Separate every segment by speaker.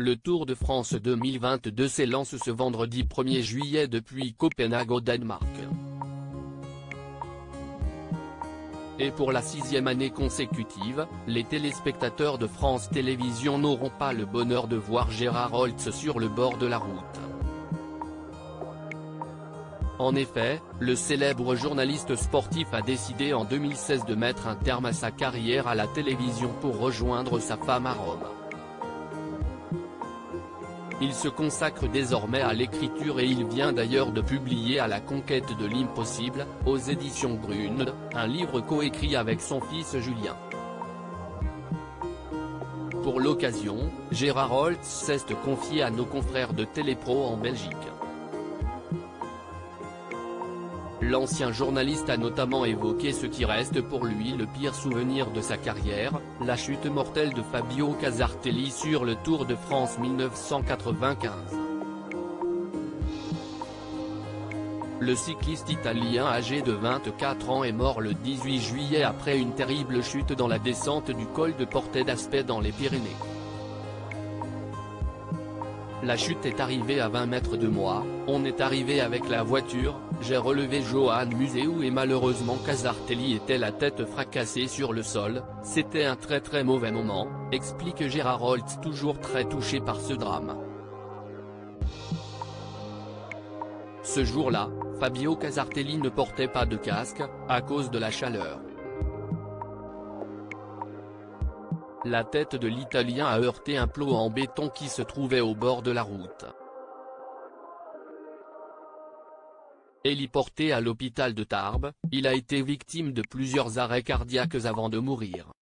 Speaker 1: Le Tour de France 2022 s'élance ce vendredi 1er juillet depuis Copenhague au Danemark. Et pour la 6e année consécutive, les téléspectateurs de France Télévisions n'auront pas le bonheur de voir Gérard Holtz sur le bord de la route. En effet, le célèbre journaliste sportif a décidé en 2016 de mettre un terme à sa carrière à la télévision pour rejoindre sa femme à Rome. Il se consacre désormais à l'écriture et il vient d'ailleurs de publier À la conquête de l'impossible, aux éditions Grund, un livre coécrit avec son fils Julien. Pour l'occasion, Gérard Holtz s'est confié à nos confrères de Télépro en Belgique. L'ancien journaliste a notamment évoqué ce qui reste pour lui le pire souvenir de sa carrière, la chute mortelle de Fabio Casartelli sur le Tour de France 1995. Le cycliste italien âgé de 24 ans est mort le 18 juillet après une terrible chute dans la descente du col de Portet d'Aspet dans les Pyrénées. La chute est arrivée à 20 mètres de moi, on est arrivé avec la voiture, j'ai relevé Johan Museeuw et malheureusement Casartelli était la tête fracassée sur le sol, c'était un très mauvais moment, explique Gérard Holtz toujours très touché par ce drame. Ce jour-là, Fabio Casartelli ne portait pas de casque, à cause de la chaleur. La tête de l'Italien a heurté un plot en béton qui se trouvait au bord de la route. Héliporté à l'hôpital de Tarbes, il a été victime de plusieurs arrêts cardiaques avant de mourir.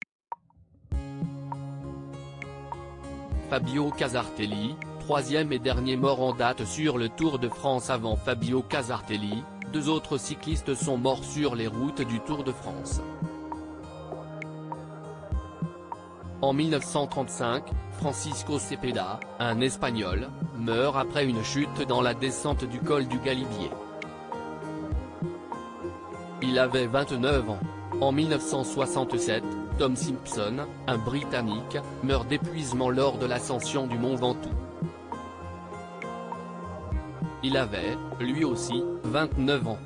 Speaker 1: Fabio Casartelli, troisième et dernier mort en date sur le Tour de France avant Fabio Casartelli, deux autres cyclistes sont morts sur les routes du Tour de France. En 1935, Francisco Cepeda, un Espagnol, meurt après une chute dans la descente du col du Galibier. Il avait 29 ans. En 1967, Tom Simpson, un Britannique, meurt d'épuisement lors de l'ascension du mont Ventoux. Il avait, lui aussi, 29 ans.